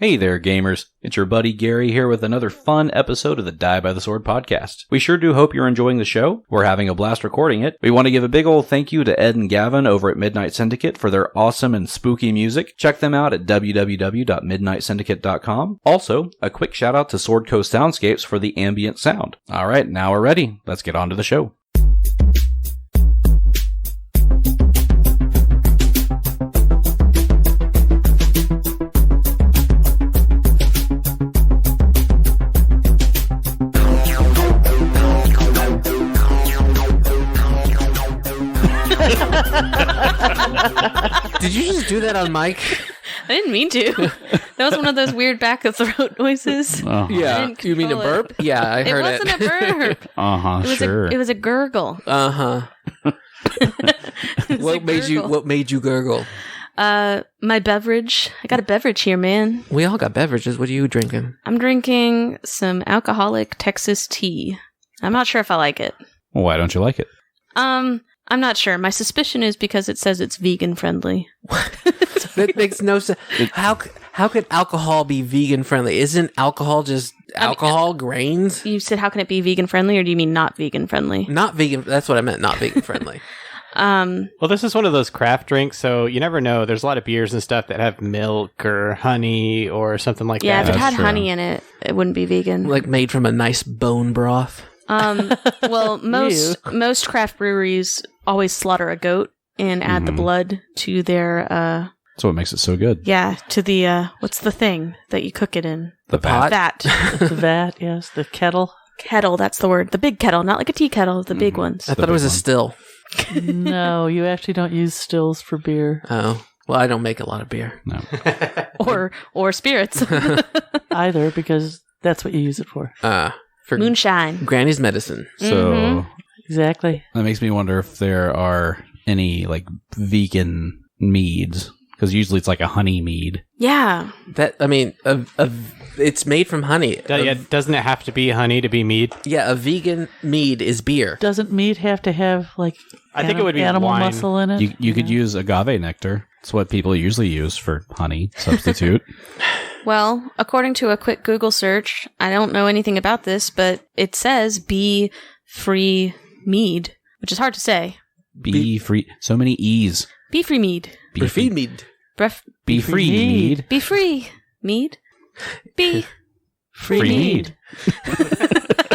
Hey there, gamers. It's your buddy Gary here with another fun episode of the Die by the Sword podcast. We sure do hope you're enjoying the show. We're having a blast recording it. We want to give a big old thank you to Ed and Gavin over at Midnight Syndicate for their awesome and spooky music. Check them out at www.midnightsyndicate.com. Also, a quick shout out to Sword Coast Soundscapes for the ambient sound. All right, now we're ready. Let's get on to the show. Did you just do that on mic? I didn't mean to. That was one of those weird back of throat noises. Uh-huh. Yeah. You mean a burp? Yeah, I heard it. It wasn't a burp. Sure. It was a gurgle. What made you gurgle? My beverage. I got a beverage here, man. We all got beverages. What are you drinking? I'm drinking some alcoholic Texas tea. I'm not sure if I like it. Why don't you like it? I'm not sure. My suspicion is because it says it's vegan friendly. That makes no sense. How could alcohol be vegan friendly? Isn't alcohol just alcohol, grains? You said how can it be vegan friendly, or do you mean not vegan friendly? Not vegan. That's what I meant. Not vegan friendly. Well, this is one of those craft drinks, so you never know. There's a lot of beers and stuff that have milk or honey or something like Yeah, that. if it had true. honey in it, it wouldn't be vegan. Like made from a nice bone broth. Well, most craft breweries always slaughter a goat and add the blood to their That's what makes it so good. to the what's the thing that you cook it in? The pot? Vat. The vat, yes, the kettle. Kettle, that's the word. The big kettle, not like a tea kettle, the big ones. I thought it was a still. No, you actually don't use stills for beer Oh. Well, I don't make a lot of beer. No. or spirits. either, because that's what you use it for. For Moonshine. Granny's medicine. So Exactly. that makes me wonder if there are any like vegan meads, because usually it's like a honey mead. Yeah. It's made from honey. Doesn't it have to be honey to be mead? Yeah, a vegan mead is beer. Doesn't meat have to have, like, I think it would be animal wine. muscle in it? You could use agave nectar. It's what people usually use for honey substitute. Well, according to a quick Google search, I don't know anything about this, but it says bee-free mead, which is hard to say. Be free. So many E's. Bee-free mead. Be free mead. Be free mead. Be free mead. Be Free mead.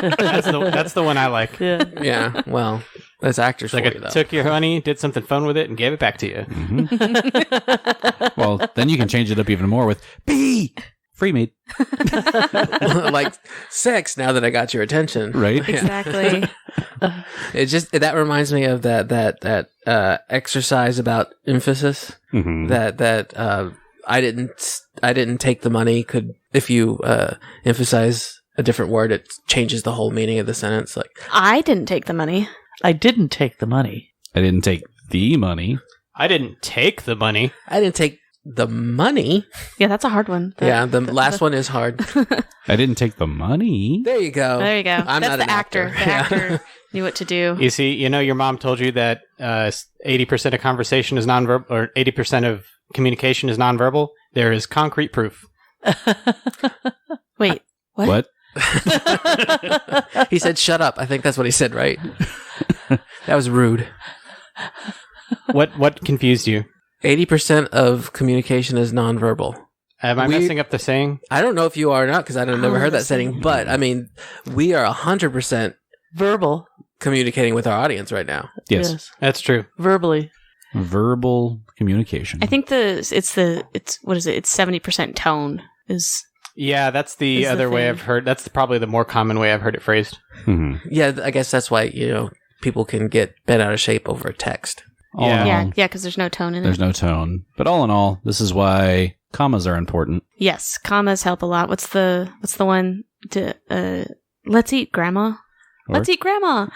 That's the one I like. Yeah. Yeah, well, that's actors It's like for you, I though. took your honey, did something fun with it, and gave it back to you. Well, then you can change it up even more with be free mead. Like sex, now that I got your attention. Right? exactly. It just, that reminds me of that exercise about emphasis. Mm-hmm. That I didn't take the money. If you emphasize a different word, it changes the whole meaning of the sentence. Like, I didn't take the money. I didn't take the money. I didn't take the money. I didn't take the money. I didn't take the money. Yeah, that's a hard one. Yeah, the last one is hard. I didn't take the money. There you go. There you go. I'm That's not the an actor. actor. The actor knew what to do. You see, your mom told you that 80% of conversation is nonverbal, or 80% of communication is nonverbal. There is concrete proof. Wait, what? He said, "Shut up." I think that's what he said, right? That was rude. What confused you? 80% of communication is nonverbal. Am I messing up the saying? I don't know if you are or not, because I've never heard that listening. saying. But I mean, we are 100% Verbal. communicating with our audience right now. Yes. That's true. Verbally. Verbal communication. I think it's 70% tone is. Yeah, that's the Is the other way thing. I've heard. That's probably the more common way I've heard it phrased. Mm-hmm. Yeah, I guess that's why, people can get bent out of shape over text. All in Yeah, all, because there's no tone in there's it. no tone. But all in all, this is why commas are important. Yes, commas help a lot. What's the one? Let's eat grandma. Or- Let's eat grandma.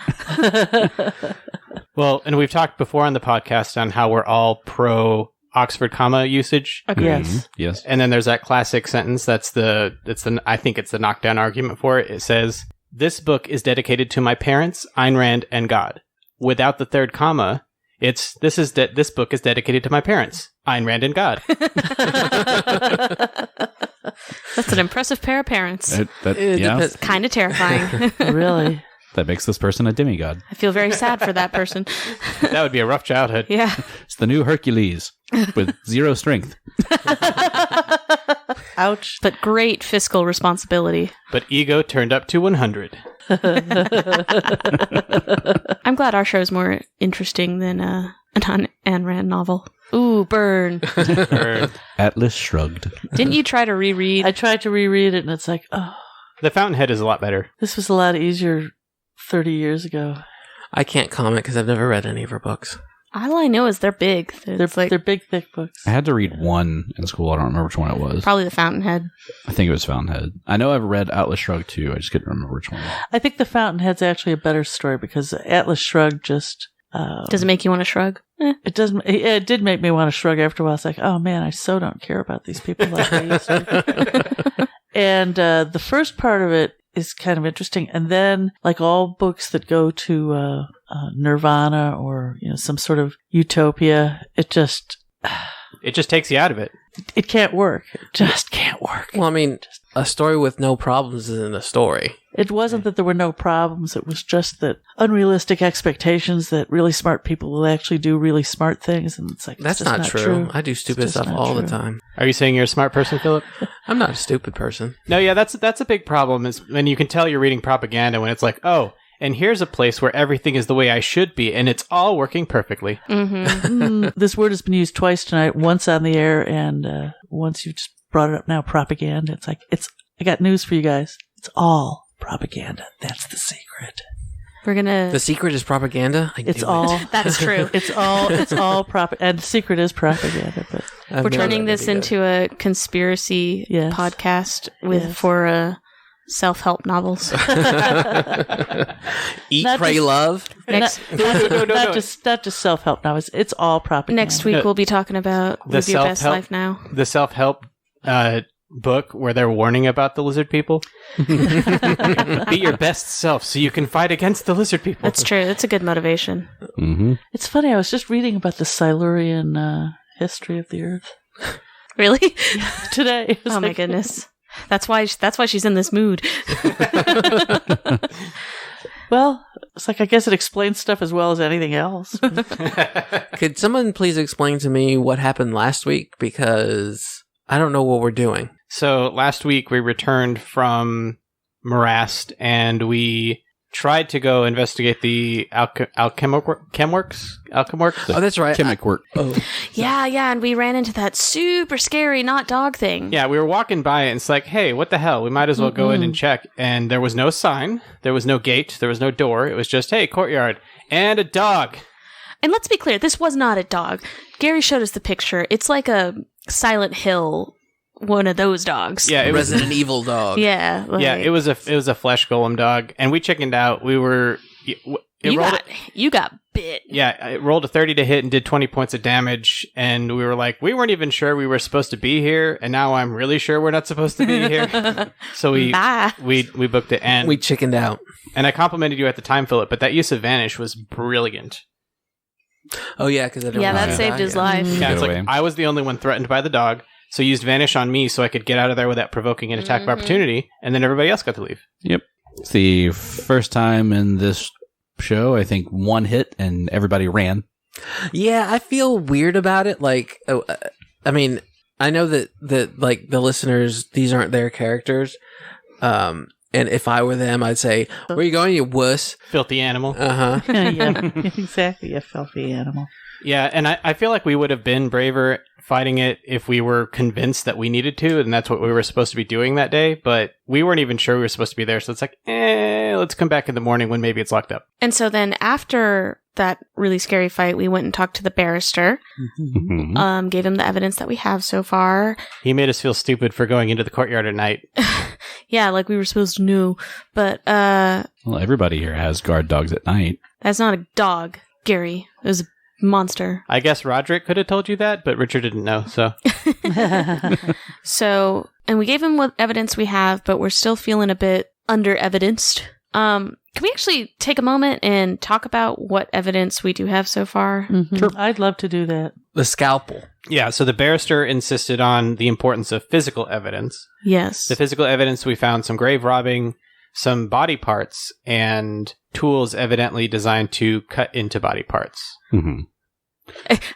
Well, and we've talked before on the podcast on how we're all pro Oxford comma usage. Agreed. Yes. Mhm. Yes. And then there's that classic sentence I think it's the knockdown argument for it. It says, "This book is dedicated to my parents, Ayn Rand, and God." Without the third comma, this book is dedicated to my parents, Ayn Rand, and God. That's an impressive pair of parents. It Yeah, depends. Kind of terrifying. Really? that makes this person a demigod. I feel very sad for that person. That would be a rough childhood. Yeah. It's the new Hercules with 0 strength. Ouch. But great fiscal responsibility. But ego turned up to 100. I'm glad our show's more interesting than an Ayn Rand novel. Ooh, burn. Or Atlas shrugged. Didn't you try to reread? I tried to reread it, and it's like, oh, the Fountainhead is a lot better. this was a lot easier 30 years ago. I can't comment because I've never read any of her books. All I know is they're big. They're big, thick books. I had to read one in school. I don't remember which one it was. probably The Fountainhead. I think it was Fountainhead. I know I've read Atlas Shrugged too. I just couldn't remember which one. I think The Fountainhead's actually a better story because Atlas Shrugged just... Does it make you want to shrug? It doesn't. It did make me want to shrug after a while. It's like, oh man, I so don't care about these people like I used to. And the first part of it is kind of interesting, and then like all books that go to nirvana or some sort of utopia, it just takes you out of it. it can't work. It just can't work. Well, I mean, a story with no problems isn't a story. It wasn't that there were no problems. It was just that unrealistic expectations that really smart people will actually do really smart things. And it's like, That's just not true. I do stupid just stuff not all the true. time. Are you saying you're a smart person, Philip? I'm not a stupid person. No, yeah, that's a big problem. Is when you can tell you're reading propaganda when it's like, oh, and here's a place where everything is the way I should be, and it's all working perfectly. Mm-hmm. This word has been used twice tonight, once on the air and once you just brought it up now, propaganda. It's like, I got news for you guys. It's all propaganda. That's the secret. We're gonna. The secret is propaganda. It's all. That's true. It's all and the secret is propaganda. But We're turning this into a conspiracy Yes. podcast Yes. for self-help novels. Eat, Not pray, just- love. Next not just self-help now. It's all propaganda. next week we'll be talking about The Live Your Best self-help- Life Now. The self-help book where they're warning about the lizard people. Be your best self so you can fight against the lizard people. That's true. That's a good motivation. Mm-hmm. It's funny. I was just reading about the Silurian history of the Earth Really? today. It was Oh my like- goodness. That's why she's in this mood. Well, it's like I guess it explains stuff as well as anything else. Could someone please explain to me what happened last week? Because I don't know what we're doing. So last week we returned from Morast and we tried to go investigate the Alchemworks. Oh, that's right. Chemic work. Yeah, and we ran into that super scary not dog thing. Yeah, we were walking by it and it's like, hey, what the hell? We might as well go in and check. And there was no sign. There was no gate. There was no door. It was just, hey, courtyard. And a dog. And let's be clear, this was not a dog. Gary showed us the picture. It's like a Silent Hill, one of those dogs. Yeah, it was. Resident Evil dog. Yeah. Yeah, it was a flesh golem dog, and we chickened out. We were. You got bit. Yeah, it rolled a 30 to hit and did 20 points of damage, and we were like, we weren't even sure we were supposed to be here, and now I'm really sure we're not supposed to be here. So we Bye. booked it, and We chickened out. and I complimented you at the time, Philip, but that use of Vanish was brilliant. Oh, yeah, because I don't Yeah, know that how saved to his die, life. Yeah, Get it's like away. I was the only one threatened by the dog, so used Vanish on me so I could get out of there without provoking an attack of opportunity, and then everybody else got to leave. Yep. It's the first time in this show, I think, one hit and everybody ran. Yeah, I feel weird about it. Like, I mean, I know that like the listeners, these aren't their characters. And if I were them, I'd say, "Where are you going, you wuss?" Filthy animal. Uh huh. yeah, exactly. A filthy animal. Yeah, and I feel like we would have been braver fighting it if we were convinced that we needed to, and that's what we were supposed to be doing that day, but we weren't even sure we were supposed to be there, so it's like, let's come back in the morning when maybe it's locked up. And so then after that really scary fight, we went and talked to the barrister, Mhm. gave him the evidence that we have so far. He made us feel stupid for going into the courtyard at night. Yeah, like we were supposed to know. But Well, everybody here has guard dogs at night. that's not a dog, Gary. It was a monster. I guess Roderick could have told you that, but Richard didn't know, so. So, and we gave him what evidence we have, but we're still feeling a bit under-evidenced. Can we actually take a moment and talk about what evidence we do have so far? Mhm. I'd love to do that. The scalpel. Yeah, so the barrister insisted on the importance of physical evidence. Yes. The physical evidence, we found some grave robbing, some body parts, and tools evidently designed to cut into body parts. Mm-hmm.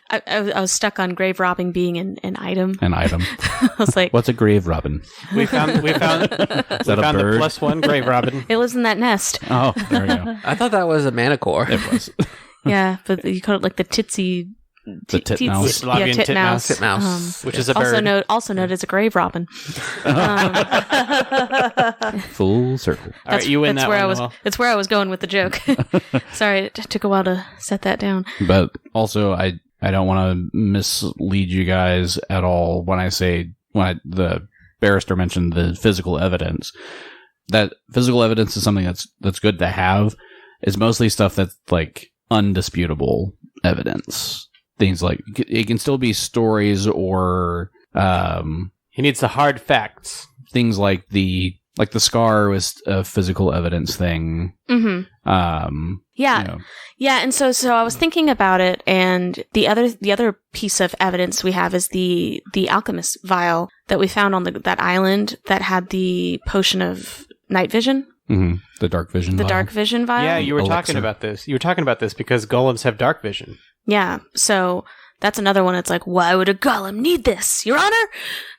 I was stuck on grave robbing being an item. An item. I was like, What's a grave robin? We found Is that a the bird? +1 grave robin. it lives in that nest. Oh, there we go. I thought that was a manicore. It was. Yeah, but you call it like the titsy. The titmouse. Yeah, Slavian titmouse. Titmouse. Which is a bird. Also known as a grave robin. Full circle. All right, you win that where one, I was. Noel. That's where I was going with the joke. Sorry, it took a while to set that down. But also, I don't want to mislead you guys at all when I say, the barrister mentioned the physical evidence. That physical evidence is something that's good to have. It's mostly stuff that's like undisputable evidence. Things like, it can still be stories or He needs the hard facts. things like the scar was a physical evidence thing. Mm-hmm. Yeah. You know, Yeah, and so I was thinking about it, and the other piece of evidence we have is the alchemist vial that we found on that island that had the potion of night vision, the dark vision. the vial. dark vision vial. Yeah, you were Elixir. talking about this. You were talking about this because golems have dark vision. Yeah, so that's another one. It's like, why would a golem need this, Your Honor?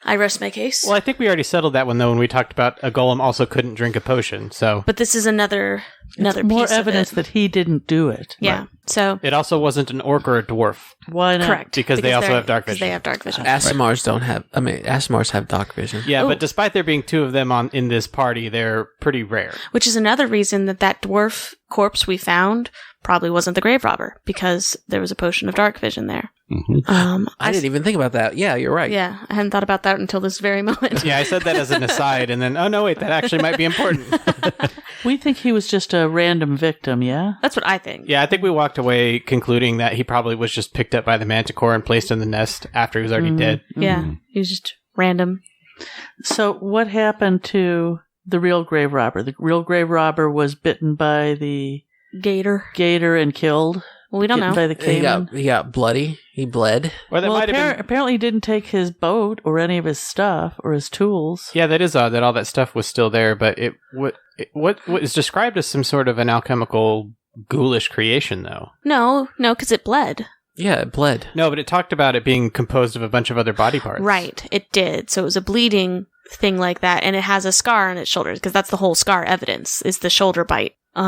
I rest my case. Well, I think we already settled that one though when we talked about a golem also couldn't drink a potion. So But this is another More piece evidence of it. that he didn't do it. Yeah. Right. So it also wasn't an orc or a dwarf. Why not? correct Because they also they're- have dark 'cause vision. They have dark vision. Asimars don't have. I mean, Asimars have dark vision. Yeah, Ooh. but despite there being two of them in this party, they're pretty rare. Which is another reason that dwarf corpse we found probably wasn't the grave robber, because there was a potion of dark vision there. I didn't even think about that. Yeah, you're right. Yeah, I hadn't thought about that until this very moment. Yeah, I said that as an aside, and then, oh no, wait, that actually might be important. We think he was just a random victim, yeah? That's what I think. Yeah, I think we walked away concluding that he probably was just picked up by the manticore and placed in the nest after he was already dead. Yeah, he was just random. So what happened to the real grave robber? The real grave robber was bitten by the Gator. gator and killed? Well, we don't Bitten know. by the caiman? He got bloody. He bled. Or that Well, might have been. apparently he didn't take his boat or any of his stuff or his tools. Yeah, that is odd that all that stuff was still there, but what is described as some sort of an alchemical ghoulish creation, though. No, because it bled. Yeah, it bled. No, but it talked about it being composed of a bunch of other body parts. Right, it did. So it was a bleeding thing like that, and it has a scar on its shoulders, because that's the whole scar evidence, is the shoulder bite. We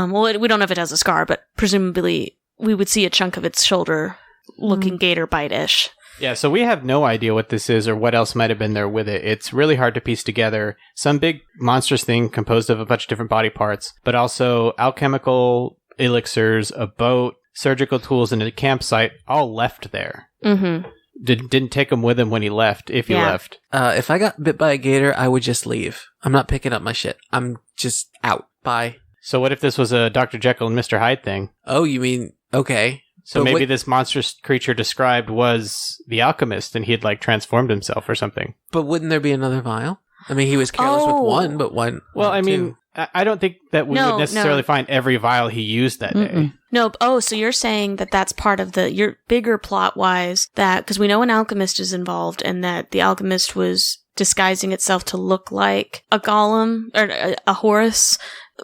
don't know if it has a scar, but presumably we would see a chunk of its shoulder looking gator bite-ish. Yeah, so we have no idea what this is or what else might have been there with it. It's really hard to piece together. Some big monstrous thing composed of a bunch of different body parts, but also alchemical elixirs, a boat, surgical tools, and a campsite all left there. Mm-hmm. Didn't take him with him when he left, if he Yeah. left. If I got bit by a gator, I would just leave. I'm not picking up my shit. I'm just out. Bye. So what if this was a Dr. Jekyll and Mr. Hyde thing? Oh, you mean, okay. So But maybe what- this monstrous creature described was the alchemist and he had like transformed himself or something. But wouldn't there be another vial? I mean, he was careless Oh. with one, but one. Well, one, I mean, two. I don't think that we No, would necessarily no. find every vial he used that day. Mm-mm. No, so you're saying that that's part of your bigger plot-wise, that, because we know an alchemist is involved, and that the alchemist was disguising itself to look like a golem, or a Horus,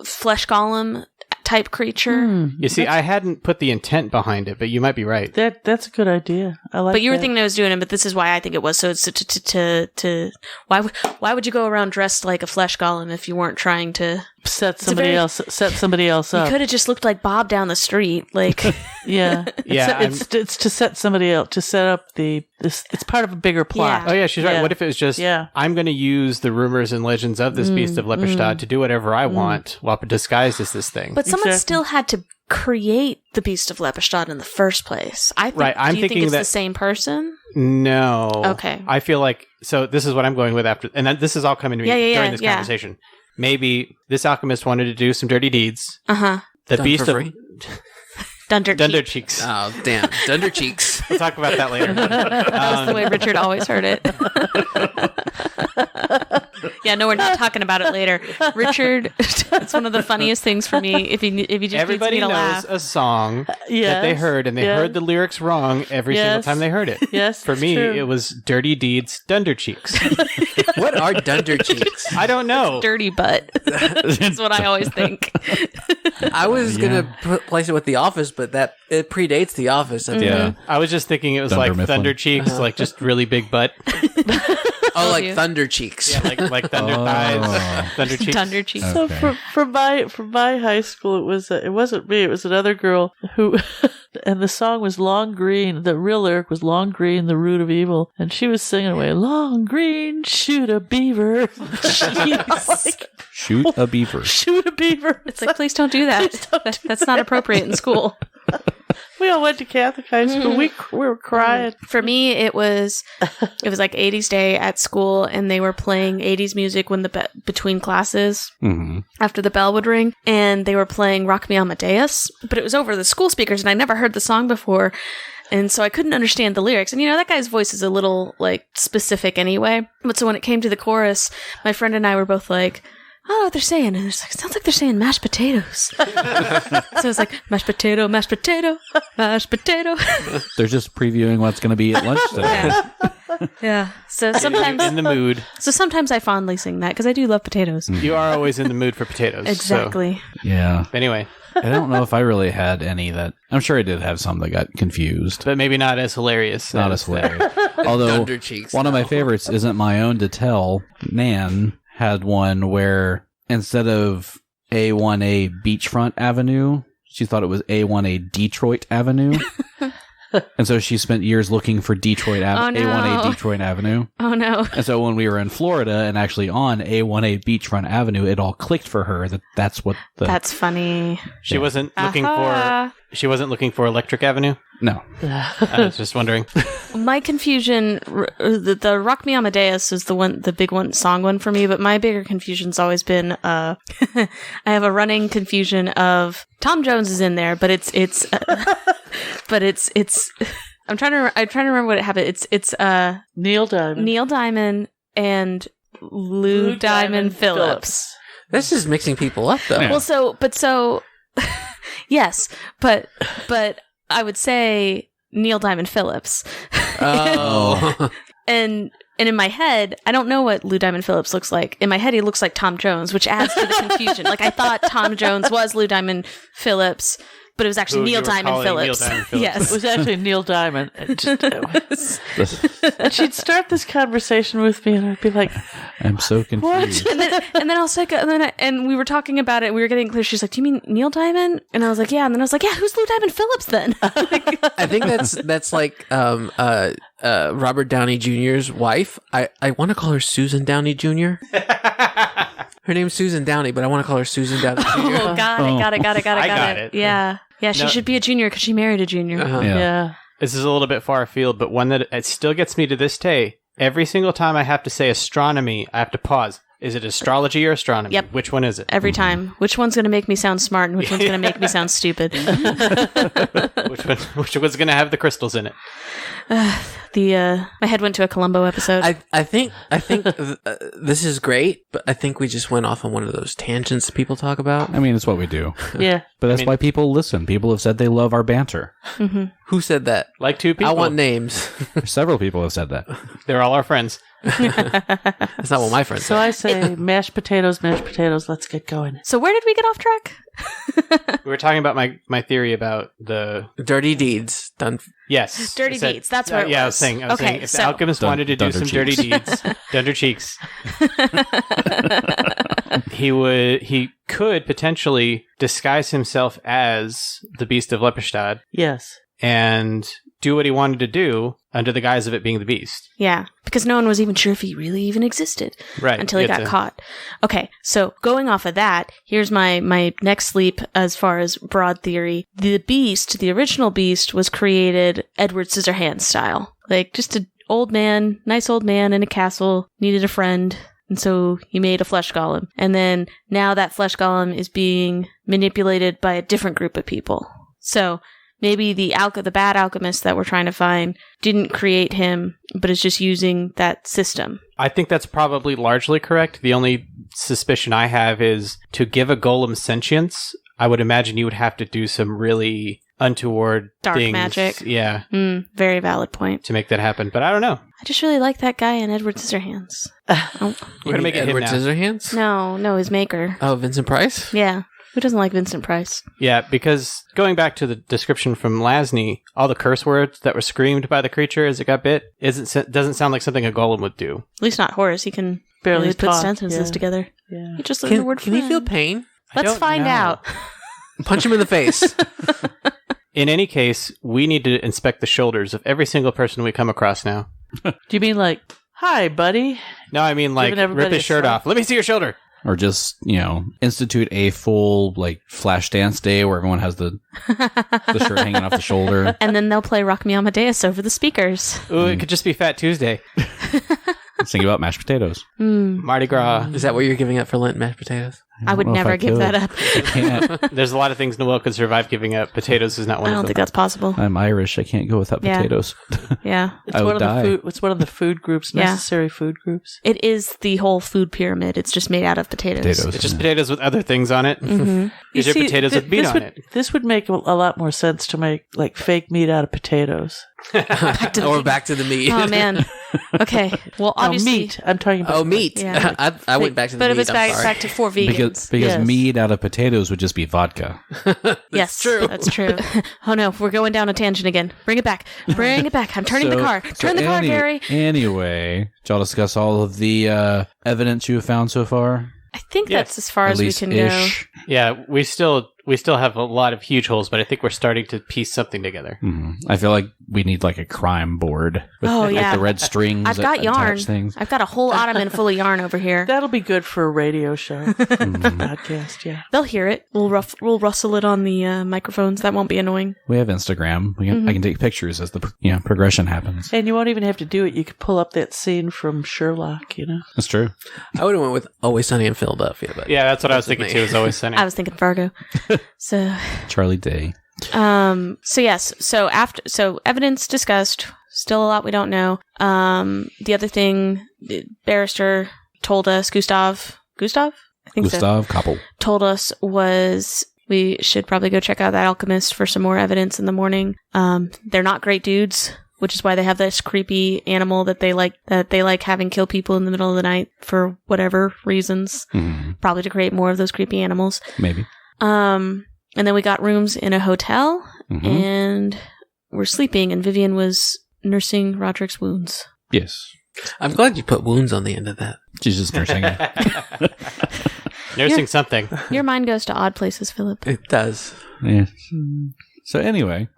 flesh golem type creature. You see, I hadn't put the intent behind it, but you might be right. That's a good idea. I like But you were that. thinking I was doing it, but this is why I think it was. So it's to why would you go around dressed like a flesh golem if you weren't trying to set somebody else You up. could have just looked like Bob down the street, like Yeah. Yeah, It's to set somebody else, to set up it's part of a bigger plot. Oh yeah, she's right. Yeah. What if it was just, Yeah. I'm going to use the rumors and legends of this beast of Lepidstadt to do whatever I want while disguised as this thing. But someone Exactly. still had to create the Beast of Lepidstadt in the first place. I think. Right, I'm do you think thinking it's that- the same person? No. Okay. I feel like, so this is what I'm going with after, and then this is all coming to me during this conversation. Maybe this alchemist wanted to do some dirty deeds. The Done beast for of free? Dunder Dunder Cheek. Cheeks. Oh, damn. Dunder cheeks. We'll talk about that later. That's the way Richard always heard it. Yeah, no, we're not talking about it later. Richard, it's one of the funniest things for me. If you just Everybody needs me to knows laugh. a song Yes. that they heard, and they Yes. heard the lyrics wrong every single Yes. time they heard it. Yes, For it's me, true. it was Dirty Deeds, Dunder Cheeks. What are Dunder Cheeks? I don't know. Dirty butt. That's what I always think. I was gonna place it with The Office, but that it predates The Office. I think. Yeah. I was just thinking it was Dunder like Mifflin. Thunder Cheeks, like just really big butt. Oh, like you. Thunder Cheeks. Yeah, like Thunder Oh. Thighs, Thunder Cheeks. Dunder cheeks. So Okay. from my high school, it wasn't me. It was another girl who, and the song was "Long Green." The real lyric was "Long Green, the root of evil," and she was singing away, "Long green, shoot a beaver." Jeez, like, Shoot a beaver. shoot a beaver. It's like, please don't do that. That's not appropriate in school. We all went to Catholic high school. We were crying. For me, it was like 80s day at school, and they were playing 80s music when between classes Mm-hmm. after the bell would ring, and they were playing "Rock Me Amadeus," but it was over the school speakers, and I never heard the song before, and so I couldn't understand the lyrics. And that guy's voice is a little like specific anyway. But so when it came to the chorus, my friend and I were both like, I don't know what they're saying. And it's like, it sounds like they're saying mashed potatoes. So it's like, mashed potato, mashed potato, mashed potato. They're just previewing what's going to be at lunch today. Yeah. So In the mood. sometimes I fondly sing that because I do love potatoes. You are always in the mood for potatoes. Exactly. Yeah. So, anyway, I don't know if I really had any that. I'm sure I did have some that got confused. but maybe not as hilarious. Not as hilarious. Although Dunder Cheeks. one of my favorites isn't my own to tell. Nan had one where instead of A1A Beachfront Avenue, she thought it was A1A Detroit Avenue. And so she spent years looking for Detroit Oh, no. A1A Detroit Avenue. Oh no. And so when we were in Florida and actually on A1A Beachfront Avenue, it all clicked for her that's what the... That's funny. She wasn't looking Aha. She wasn't looking for Electric Avenue. No. I was just wondering. My confusion, the "Rock Me Amadeus" is the big one, song one for me. But my bigger confusion's always been, I have a running confusion of Tom Jones is in there, but it's, but it's. I'm trying to remember what it happened. It's Neil Diamond. Neil Diamond and Lou Diamond Phillips. This is mixing people up, though. Yeah. Well, so, yes, but I would say Neil Diamond Phillips. Oh. And in my head, I don't know what Lou Diamond Phillips looks like. In my head, he looks like Tom Jones, which adds to the confusion. Like I thought Tom Jones was Lou Diamond Phillips, but it was actually Who you Neil were Diamond calling Neil Phillips. Diamond Phillips. It Yes. was actually Neil Diamond. And she'd start this conversation with me, and I'd be like, I'm so confused. and then I was like, and we were talking about it. We were getting clear. She's like, "Do you mean Neil Diamond?" And I was like, "Yeah." And then I was like, "Yeah, who's Lou Diamond Phillips then?" I think that's like Robert Downey Jr.'s wife. I want to call her Susan Downey Jr. Her name's Susan Downey, but I want to call her Susan Downey Jr. Oh, got it. I got it. Yeah. Yeah, she No. should be a junior because she married a junior. Uh-huh. Yeah. yeah. This is a little bit far afield, but one that it still gets me to this day. Every single time I have to say astronomy, I have to pause. Is it astrology or astronomy? Yep. Which one is it? Every time. Which one's going to make me sound smart and which one's going to make me sound stupid? Which one's going to have the crystals in it? My head went to a Columbo episode. I think this is great, but I think we just went off on one of those tangents people talk about. I mean, it's what we do. Yeah. But that's mean- why people listen. People have said they love our banter. Who said that? Like two people. I want names. Several people have said that. They're all our friends. That's not what my friend So said. I say, mashed potatoes, let's get going. So where did we get off track? We were talking about my theory about the Dirty deeds done. yes, Dirty I said- deeds, that's what it yeah, I was. was saying. Okay, if so- the alchemist wanted to do Dunder some dirty cheeks. deeds, Dunder Cheeks, he could potentially disguise himself as the Beast of Lepperstad Yes. and do what he wanted to do under the guise of it being the Beast. Yeah, because no one was even sure if he really even existed Right. until he you got have to- caught. Okay, so going off of that, here's my next leap as far as broad theory. The Beast, the original Beast, was created Edward Scissorhands style. Like, just an old man, nice old man in a castle, needed a friend, and so he made a flesh golem. And then now that flesh golem is being manipulated by a different group of people. So maybe the bad alchemist that we're trying to find didn't create him, but is just using that system. I think that's probably largely correct. The only suspicion I have is to give a golem sentience, I would imagine you would have to do some really untoward Dark things. magic. Yeah. Very valid point. To make that happen. But I don't know. I just really like that guy in Edward Scissorhands. Oh. We're going to make it Edward him now. Scissorhands? No, his maker. Oh, Vincent Price? Yeah. Who doesn't like Vincent Price? Yeah, because going back to the description from Lasny, all the curse words that were screamed by the creature as it got bit doesn't sound like something a golem would do. At least not Horace. He can Barely really put talk, sentences yeah. together. Yeah. He just learned the word Can he friend. feel pain? Let's find out. Punch him in the face. In any case, we need to inspect the shoulders of every single person we come across now. Do you mean like, hi, buddy? No, I mean like Giving everybody rip his a shirt slap. off. Let me see your shoulder. Or just, institute a full, flash dance day where everyone has the shirt hanging off the shoulder. And then they'll play Rock Me Amadeus over the speakers. Ooh, it could just be Fat Tuesday. Sing about mashed potatoes. Mardi Gras. Is that what you're giving up for Lent, mashed potatoes? I would don't know if never I give could. that up. I can't. There's a lot of things Noel could survive giving up. Potatoes is not I one don't of think them. that's possible. I'm Irish. I can't go without Yeah. potatoes. Yeah. It's I one would of die. the food. It's one of the food groups, Yeah. necessary food groups. It is the whole food pyramid. It's just made out of potatoes. Potatoes. It's just potatoes with other things on it. Mm-hmm. Is there potatoes with meat on it? This would make a lot more sense to make like fake meat out of potatoes. Back to the Or back to the meat. Oh, man. Okay. Well, obviously. Oh, meat. I'm talking about Oh, meat. Yeah. I went back to the But meat. if it's I'm sorry. back to for vegans. Because Yes. meat out of potatoes would just be vodka. Yes, true. That's true. Oh no, we're going down a tangent again. Bring it back. Bring it back. I'm turning the car. Turn the car, Gary. Anyway, did y'all discuss all of the evidence you have found so far? I think Yes. that's as far At as we least can ish. Yeah, we still have a lot of huge holes, but I think we're starting to piece something together. Mhm. I feel like we need a crime board with Oh, yeah. the red strings. I've got that yarn. attach Things. I've got a whole ottoman full of yarn over here. that'll be good for a radio show, podcast. Yeah. They'll hear it. We'll rustle it on the microphones. That won't be annoying. We have Instagram. I can take pictures as the progression happens. And you won't even have to do it. You could pull up that scene from Sherlock. That's true. I would have went with Always Sunny in Philadelphia, but Yeah, that's what I was That's thinking me. too. Is always sunny. I was thinking Fargo. So, Charlie Day. so yes. So evidence discussed. Still a lot we don't know. The other thing, the barrister told us, Gustav? I think so. Gustav Koppel. Told us was we should probably go check out that alchemist for some more evidence in the morning. They're not great dudes, which is why they have this creepy animal that they like having kill people in the middle of the night for whatever reasons. Mhm. Probably to create more of those creepy animals. Maybe. And then we got rooms in a hotel Mhm. and we're sleeping and Vivian was nursing Roderick's wounds. Yes. I'm glad you put wounds on the end of that. She's just nursing it. Nursing something. Your mind goes to odd places, Philip. It does. Yeah. So anyway,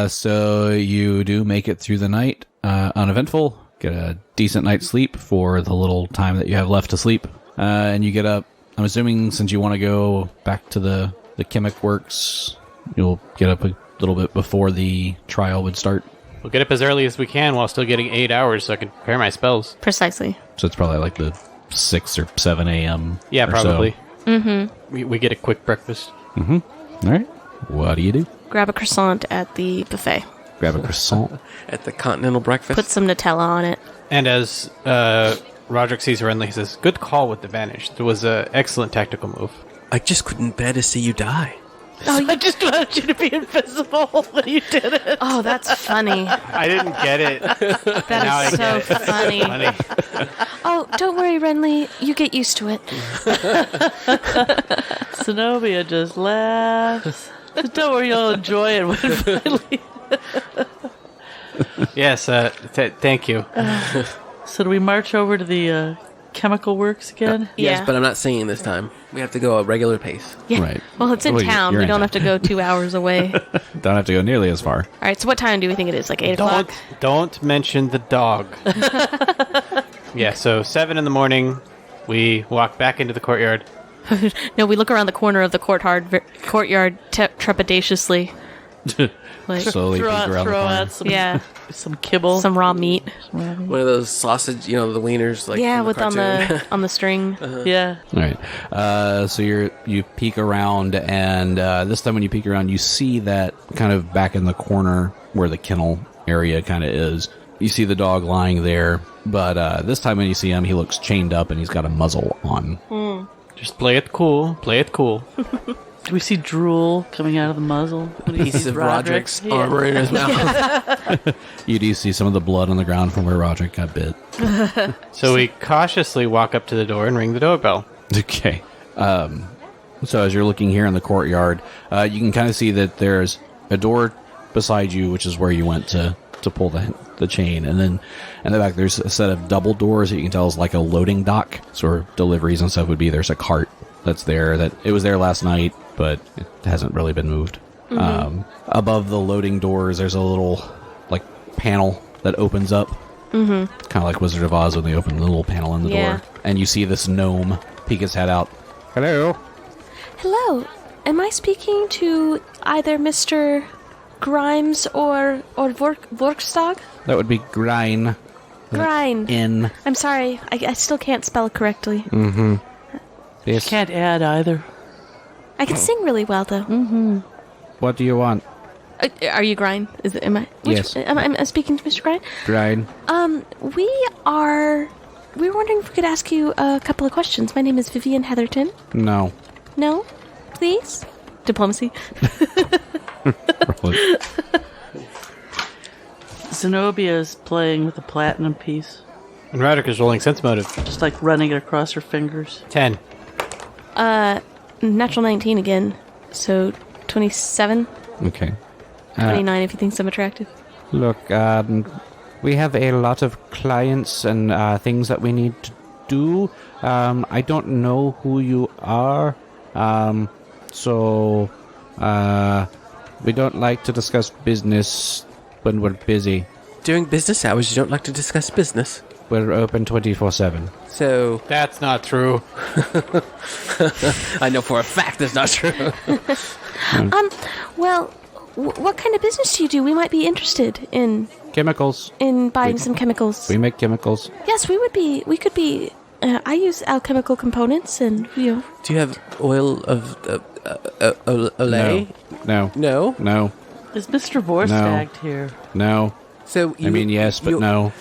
so you do make it through the night uneventful, get a decent night's sleep for the little time that you have left to sleep, and you get up. I'm assuming since you want to go back to the chemic works, you'll get up a little bit before the trial would start. We'll get up as early as we can while still getting 8 hours so I can prepare my spells. Precisely. So it's probably like the 6 or 7 a.m. Yeah, or probably. So. Mm-hmm. We get a quick breakfast. All right. What do you do? Grab a croissant at the buffet. Grab a croissant. At the continental breakfast. Put some Nutella on it. And as Roderick sees Renly, he says, "Good call with the vanish. It was an excellent tactical move." I just couldn't bear to see you die. Oh, I just wanted you to be invisible when you did it. oh, that's funny. I didn't get it. That is so funny. Oh, don't worry, Renly. You get used to it. Zenobia just laughs. Don't worry, you'll enjoy it when finally. Yes, thank you. So do we march over to the chemical works again? Yes, Yeah. but I'm not singing this time. We have to go a regular pace. Yeah. Right. Well, it's in Well, town. you're We in don't town. have to go 2 hours away. All Don't have to go nearly as far. right. So what time do we think it is? Like 8 o'clock? Don't mention the dog. Yeah, so 7 in the morning, we walk back into the courtyard. No, we look around the corner of the courtyard trepidatiously. Like, Slowly peek around the throw corner. out some, yeah, some kibble. some raw meat. One of those sausage, the wieners, like Yeah, from with on cartoon. the on the string. Yeah. All right. So you peek around, and this time when you peek around, you see that kind of back in the corner where the kennel area kind of is. You see the dog lying there, but this time when you see him, he looks chained up and he's got a muzzle on. Just play it cool. Play it cool. Do we see drool coming out of the muzzle? When he Pieces sees of Roderick? Roderick's Yeah. armor in his mouth. You do see some of the blood on the ground from where Roderick got bit. So we cautiously walk up to the door and ring the doorbell. Okay. So as you're looking here in the courtyard, you can kind of see that there's a door beside you, which is where you went to pull the chain. And then in the back, there's a set of double doors that you can tell is like a loading dock. So where deliveries and stuff would be. There's a cart that's there. That it was there last night, but it hasn't really been moved. Above the loading doors, there's a little like panel that opens up. Kind of like Wizard of Oz when they open the little panel in the Yeah. door. And you see this gnome peek his head out. Hello. Hello, am I speaking to either Mr. Grimes or Vorkstag? That would be Grine. Grine. In. I'm sorry, I still can't spell it correctly. Yes. Can't add either. I can sing really well though. What do you want? Are you Grine? Am I? Yes. Am I speaking to Mr. Grine? Grine. We were wondering if we could ask you a couple of questions. My name is Vivian Heatherton. No. No, please. Diplomacy. Zenobia's playing with a platinum piece, And Roderick is rolling sense motive. just like running it across her fingers. 10. Natural 19 again. So 27, Okay. 29 if you think I'm attractive. Look, we have a lot of clients and things that we need to do. I don't know who you are. So we don't like to discuss business when we're busy. During business hours, you don't like to discuss business. We're open 24/7. So, That's not true. I know for a fact that's not true. Well, what kind of business do you do? We might be interested in Chemicals. buying some chemicals. We make chemicals. Yes, we could be. I use alchemical components, and Do you have oil of Olay? No. No. No. Is Mr. Vorstag here? No. So I mean, yes, but no.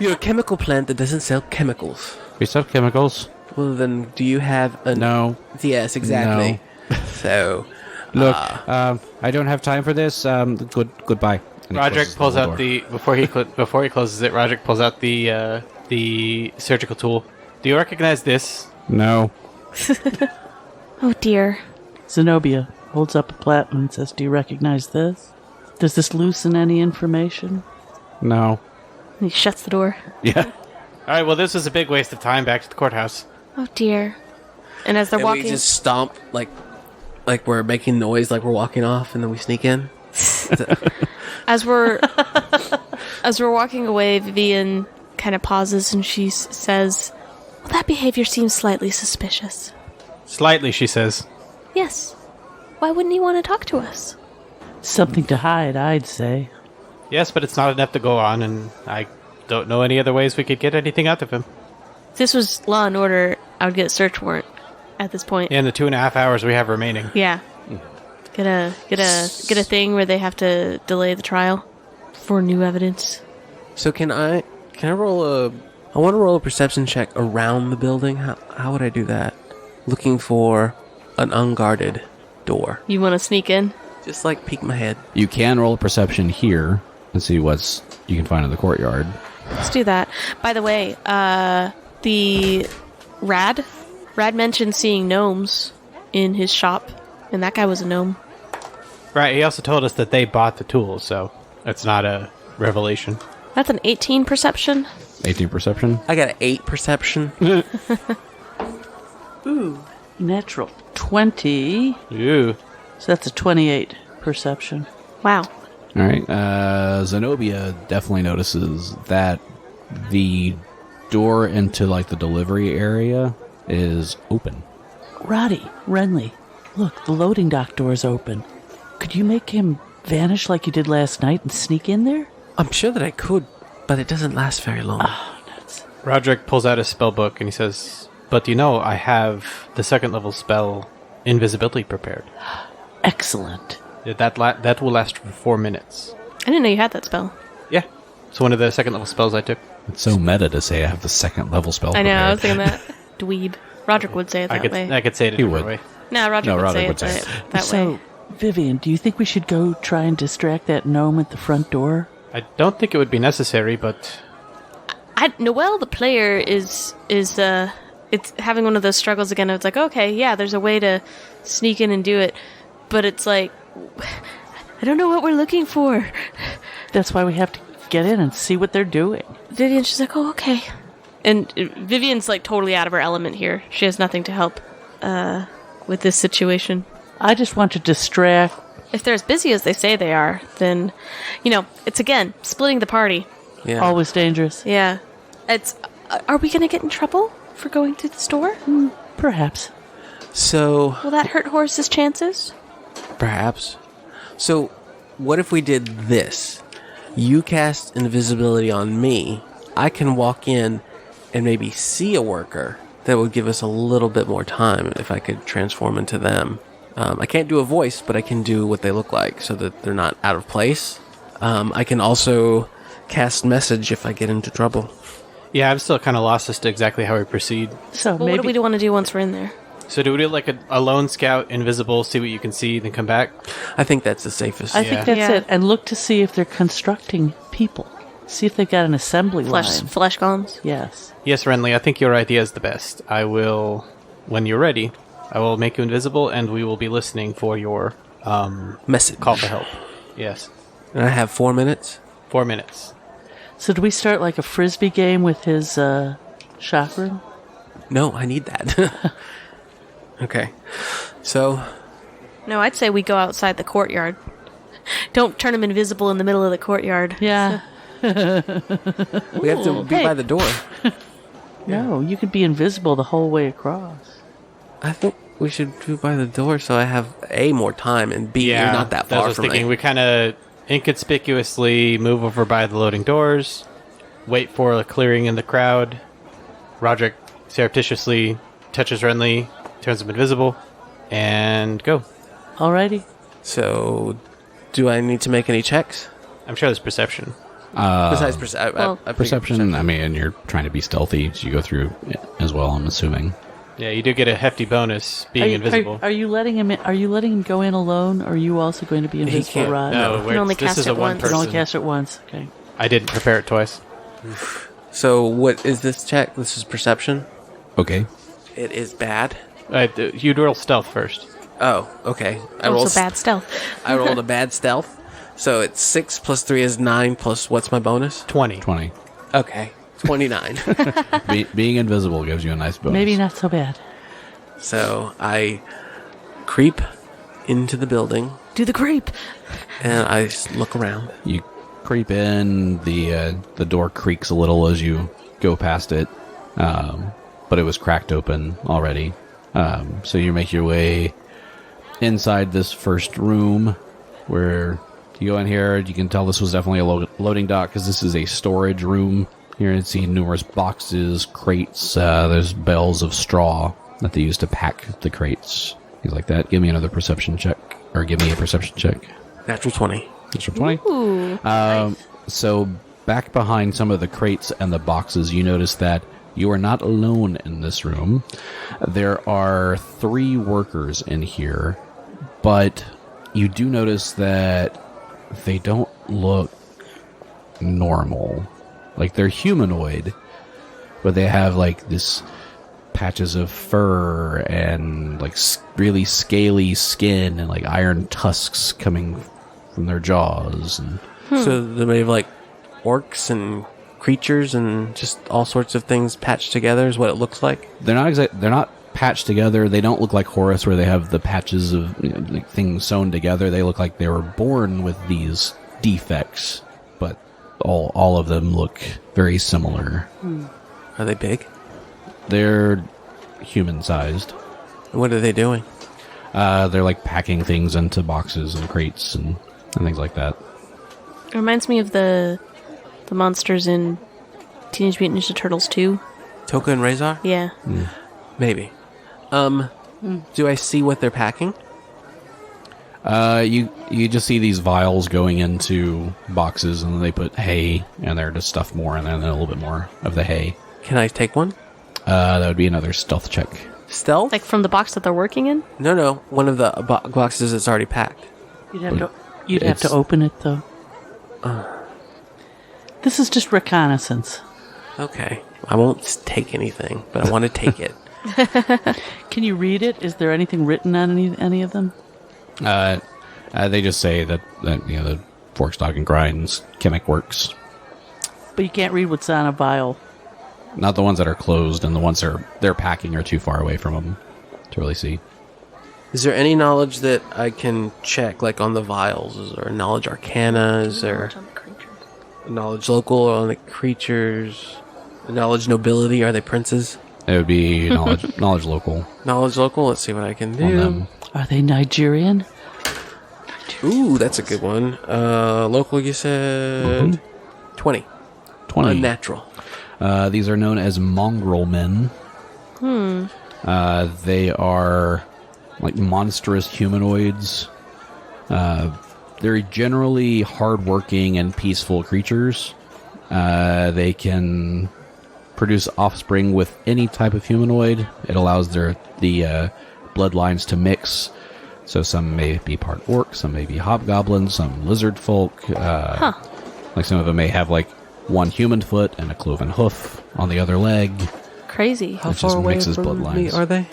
You're a chemical plant that doesn't sell chemicals. We sell chemicals. Well, then, do you have a... No. Yes, exactly. So, Look, I don't have time for this. Goodbye. And he Roderick closes pulls the out door. before he closes it. Roderick pulls out the surgical tool. Do you recognize this? No. oh dear. Zenobia holds up a platinum and says, "Do you recognize this? Does this loosen any information?" No. And he shuts the door. Yeah. All right. Well, this was a big waste of time. Back to the courthouse. Oh dear. And as they're and walking, we just stomp like we're making noise, like we're walking off, and then we sneak in. as we're walking away, Vivian kind of pauses and she says, "Well, that behavior seems slightly suspicious." Slightly, she says. Yes. Why wouldn't he want to talk to us? Something to hide, I'd say. Yes, but it's not enough to go on, and I don't know any other ways we could get anything out of him. If this was Law and Order, I would get a search warrant at this point. In the 2.5 hours we have remaining. Yeah. Get a thing where they have to delay the trial for new evidence. So can I roll I want to roll a perception check around the building. How would I do that? Looking for an unguarded door. You want to sneak in? Just like peek my head. You can roll a perception here and see what you can find in the courtyard. Let's do that. By the way, the Rad mentioned seeing gnomes in his shop, and that guy was a gnome. Right, he also told us that they bought the tools, so it's not a revelation. That's an 18 perception. 18 perception. I got an 8 perception. Ooh, natural 20. Ooh. So that's a 28 perception. Wow. All right. Zenobia definitely notices that the door into like the delivery area is open. Roddy, Renly, look, the loading dock door is open. Could you make him vanish like you did last night and sneak in there? I'm sure that I could, but it doesn't last very long. Roderick pulls out his spell book and he says, "But I have the 2nd level spell, Invisibility, prepared. Excellent. That will last for 4 minutes." I didn't know you had that spell. Yeah. It's one of the 2nd level spells I took. It's so meta to say I have the 2nd level spell. I know, I was prepared. thinking that. Dweeb. Roderick would say it that way. I could say it a He different would. way. No, Roderick would say it that So, way. Vivian, do you think we should go try and distract that gnome at the front door? I don't think it would be necessary, but Noelle, the player, is it's having one of those struggles again. It's like, okay, yeah, there's a way to sneak in and do it, but it's like, I don't know what we're looking for. That's why we have to get in and see what they're doing. Vivian, she's like, oh, okay. And Vivian's like totally out of her element here. She has nothing to help with this situation. I just want to distract. If they're as busy as they say they are, then, it's again, splitting the party. Yeah. Always dangerous. Yeah. Are we going to get in trouble for going through the store? Perhaps. So, Will that hurt Horace's chances? perhaps. So, what if we did this? You cast invisibility on me. I can walk in and maybe see a worker. That would give us a little bit more time if I could transform into them. I can't do a voice, but I can do what they look like so that they're not out of place. I can also cast message if I get into trouble. yeah, I'm still kind of lost as to exactly how we proceed. So Well, what do we want to do once we're in there? So do we do like a lone scout, invisible, see what you can see, then come back? I think that's the safest. I think that's Yeah. it. And look to see if they're constructing people. See if they've got an assembly line. Flesh golems? Yes. Yes, Renly, I think your idea is the best. I will, when you're ready, I will make you invisible, and we will be listening for your Message. call for help. Yes. And I have 4 minutes. 4 minutes. So do we start like a frisbee game with his chakra? No, I need that. Okay. So, No, I'd say we go outside the courtyard. Don't turn him invisible in the middle of the courtyard. Yeah. we have to be hey. by the door. No, you could be invisible the whole way across. I think we should be by the door so I have A, more time, and B, you're not that that's what I far was from thinking. me. We kind of inconspicuously move over by the loading doors, wait for a clearing in the crowd. Roderick surreptitiously touches Renly, turns him invisible, and go. Alrighty. So, do I need to make any checks? I'm sure there's perception. Besides well, Perception, I mean, and you're trying to be stealthy, so you go through it as well, I'm assuming. Yeah, you do get a hefty bonus being invisible. Are you letting him in, are you letting him go in alone, or are you also going to be invisible, can't. Rod? No, You can only this cast is it a one once. You can only person. cast it once. Okay. I didn't prepare it twice. So, what is this check? This is perception? Okay. It is bad. You'd roll stealth first. Oh, okay. Also bad stealth. I rolled a bad stealth. So it's 6 plus 3 is 9 plus what's my bonus? 20. 20. Okay. 29. Being invisible gives you a nice bonus. Maybe not so bad. So I creep into the building Do the creep. and I look around. You creep in, the door creaks a little as you go past it, but it was cracked open already. So you make your way inside this first room where you go in here. You can tell this was definitely a loading dock because this is a storage room. Here you see numerous boxes, crates. There's bales of straw that they use to pack the crates. Things like that. Give me another perception check, or give me a perception check. Natural 20. Natural 20. Ooh. Nice. So back behind some of the crates and the boxes, you notice that you are not alone in this room. There are 3 workers in here, but you do notice that they don't look normal. Like, they're humanoid, but they have like this patches of fur and like really scaly skin and like iron tusks coming from their jaws. And So they're made of like orcs and creatures and just all sorts of things patched together is what it looks like. they're not patched together. They don't look like Horus where they have the patches of like things sewn together. They look like they were born with these defects, but all of them look very similar. Are they big? They're human-sized. And what are they doing? They're like packing things into boxes and crates and things like that. It reminds me of the monsters in Teenage Mutant Ninja Turtles 2. Toka and Razor? Yeah. Maybe. Do I see what they're packing? You just see these vials going into boxes, and they put hay, and they're just stuff more, and then a little bit more of the hay. Can I take one? That would be another stealth check. Stealth? Like from the box that they're working in? No. One of the boxes that's already packed. You'd have to open it, though. This is just reconnaissance. Okay. I won't take anything, but I want to take it. Can you read it? Is there anything written on any of them? They just say that the Fork, Stock, and Grinds Chemic Works. But you can't read what's on a vial. Not the ones that are closed, and the ones they're packing are too far away from them to really see. Is there any knowledge that I can check, like on the vials? Is there knowledge arcana? Is there knowledge local on the creatures? Knowledge nobility? Are they princes? It would be knowledge local. Knowledge local? Let's see what I can On do. them. Are they Nigerian? Ooh, that's a good one. Local, you said? 20. 20. Unnatural. These are known as mongrel men. They are like monstrous humanoids. They're generally hardworking and peaceful creatures. They can produce offspring with any type of humanoid. It allows the bloodlines to mix. So some may be part orc, some may be hobgoblins, some lizard folk. Like some of them may have like one human foot and a cloven hoof on the other leg. Crazy. How It just mixes bloodlines. are they?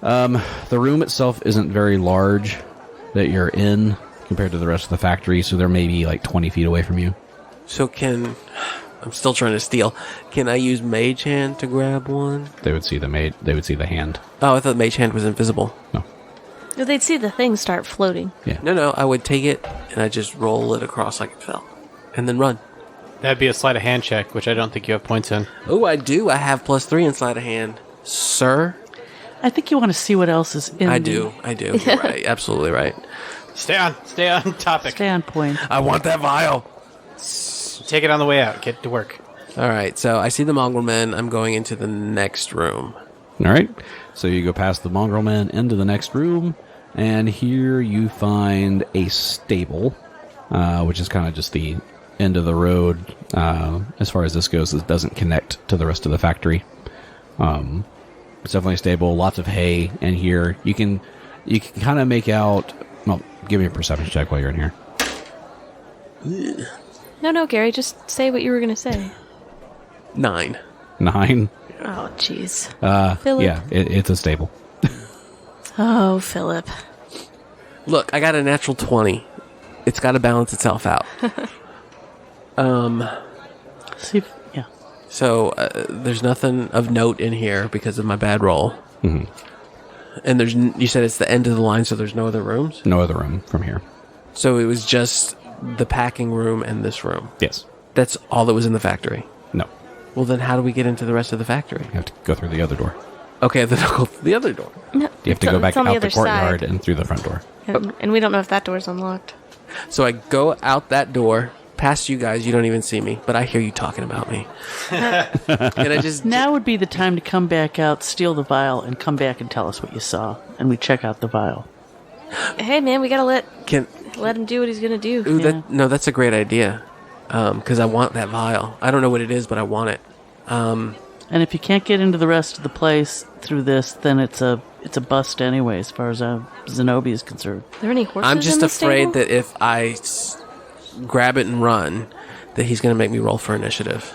The room itself isn't very large that you're in compared to the rest of the factory, so they're maybe like 20 feet away from you. So I'm still trying to steal. Can I use Mage Hand to grab one? They would see they would see the hand. Oh, I thought Mage Hand was invisible. No. They'd see the thing start floating. Yeah. No, I would take it and I just roll it across like it fell. And then run. That'd be a sleight of hand check, which I don't think you have points in. Oh, I do. I have +3 in sleight of hand. Sir? I think you want to see what else is in I do. You're right. Absolutely right. Stay on topic. Stay on point. I want that vial. Take it on the way out. Get to work. All right. So I see the mongrel men. I'm going into the next room. All right. So you go past the mongrel man into the next room, and here you find a stable, which is kind of just the end of the road. As far as this goes, it doesn't connect to the rest of the factory. It's definitely stable, lots of hay, and here you can kind of make out. Well, give me a perception check while you're in here. No, Gary, just say what you were going to say. 9. 9. Oh, jeez. Philip. Yeah, it's a stable. Oh, Philip. Look, I got a natural 20. It's got to balance itself out. See, yeah. So there's nothing of note in here because of my bad roll. Mm-hmm. And you said it's the end of the line, so there's no other rooms? No other room from here. So it was just the packing room and this room. Yes. That's all that was in the factory. No. Well, then how do we get into the rest of the factory? You have to go through the other door. Okay, then I'll go through the other door. No, You have to go back it's on out the other courtyard side. and through the front door. And we don't know if that door's unlocked. So I go out that door, past you guys. You don't even see me, but I hear you talking about me. And I just... Now would be the time to come back out, steal the vial, and come back and tell us what you saw. And we check out the vial. Hey, man, we gotta let Can... him do what he's gonna do. Ooh, Yeah. that's a great idea. Because I want that vial. I don't know what it is, but I want it. And if you can't get into the rest of the place through this, then it's a bust anyway, as far as Zenobia is concerned. Are there any horses I'm just in the afraid stable? that if I grab it and run, that he's going to make me roll for initiative.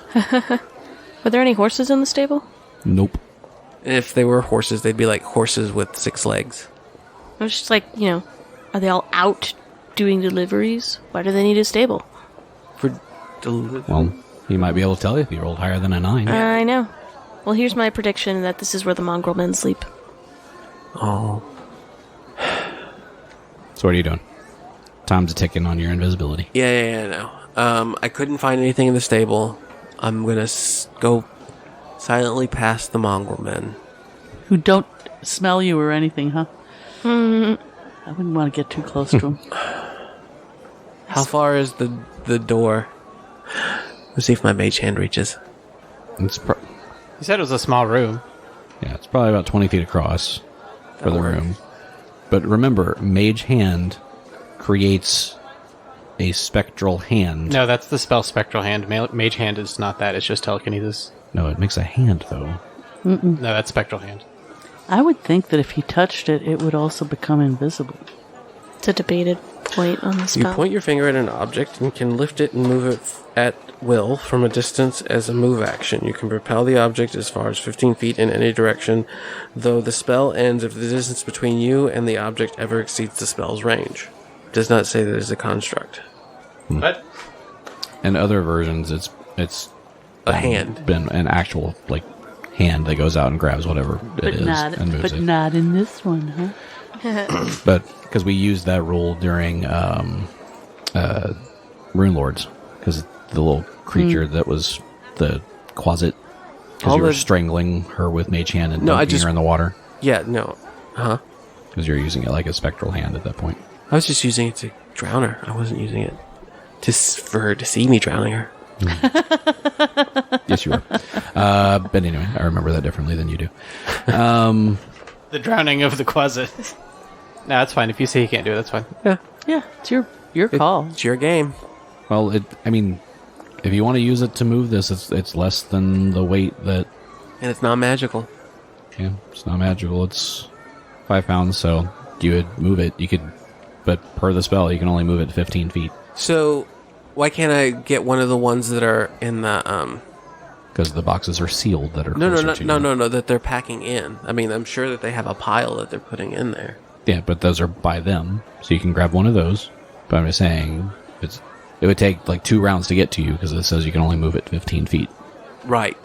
Were there any horses in the stable? Nope. And if they were horses, they'd be like horses with 6 legs. I was just like, are they all out doing deliveries? Why do they need a stable? For delivery. Well, he might be able to tell you if you rolled higher than a 9. I know. Well, here's my prediction that this is where the mongrel men sleep. Oh. So what are you doing? Time's a ticking on your invisibility. Yeah, no. I couldn't find anything in the stable. I'm going to go silently past the mongrel men. Who don't smell you or anything, huh? I wouldn't want to get too close to him. How far is the door? Let's see if my mage hand reaches. It's You said it was a small room. yeah, it's probably about 20 feet across for the That'll work. room. But remember, Mage Hand creates a spectral hand. No, that's the spell Spectral Hand. Mage Hand is not that. It's just telekinesis. No, it makes a hand, though. No, that's Spectral Hand. I would think that if he touched it, it would also become invisible. It's a debated point on the You spell. point your finger at an object and can lift it and move it at will from a distance as a move action. You can propel the object as far as 15 feet in any direction, though the spell ends if the distance between you and the object ever exceeds the spell's range. It does not say that it is a construct. What? In other versions, it's A hand. been an actual hand that goes out and grabs whatever it is and moves it. Not in this one, huh? But because we used that rule during Rune Lords, because the little creature that was the closet, because All you were the- strangling her with Mage Hand and No, I dunking just- her in the water, Yeah, no. Huh? because you're using it like a spectral hand at that point. I was just using it to drown her. I wasn't using it for her to see me drowning her. Yes, you were. But anyway, I remember that differently than you do. The drowning of the closet. No, that's fine. If you say you can't do it, that's fine. Yeah, it's your call. It's your game. Well, if you want to use it to move this, it's less than the weight that. And it's not magical. Yeah, it's not magical. It's 5 pounds, so you would move it. You could, but per the spell, you can only move it 15 feet So, why can't I get one of the ones that are in the because the boxes are sealed that are No, closer to you. no, that they're packing in. I mean, I'm sure that they have a pile that they're putting in there. Yeah, but those are by them, so you can grab one of those. But I'm just saying, it would take 2 rounds to get to you because it says you can only move it 15 feet, Right.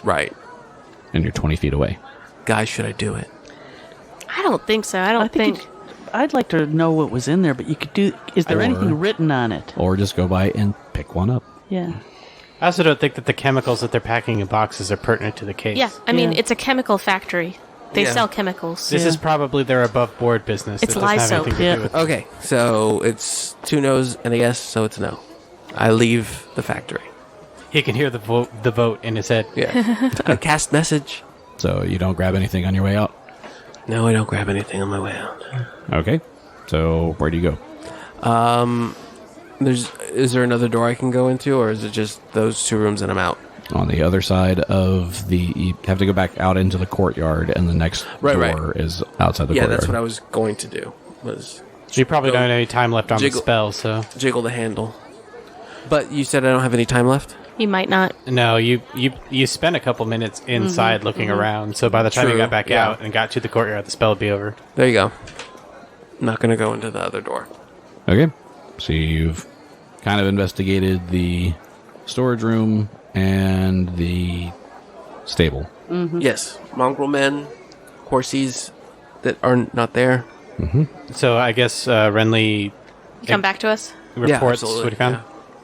and you're 20 feet away. Guys, should I do it? I don't think so. I don't think. I'd like to know what was in there, but you could do. Is there Or- anything written on it? Or just go by and pick one up. Yeah. I also don't think that the chemicals that they're packing in boxes are pertinent to the case. Yeah, I mean, Yeah. it's a chemical factory. They Yeah. sell chemicals. This is probably their above board business. It's It doesn't have Lysol. anything to Yeah. do with Okay, so it's 2 no's and a yes, so it's a no. I leave the factory. He can hear the vote in his head. Yeah. I cast message. So you don't grab anything on your way out. No, I don't grab anything on my way out. Okay. So where do you go? Is there another door I can go into, or is it just those 2 rooms and I'm out? On the other side of you have to go back out into the courtyard, and the next Right. door is outside the Yeah, courtyard. that's what I was going to do. Was You probably Go- don't have any time left on the jiggle- spell, so jiggle the handle. But you said I don't have any time left? You might not. no. You spent a couple minutes inside looking around. So by the time you True, got back yeah. out and got to the courtyard, the spell would be over. There you go. Not going to go into the other door. Okay. So you've kind of investigated the storage room and the stable. Yes. Mongrel men, horses that are not there. So I guess Renly You come back to us? reports absolutely, what he found.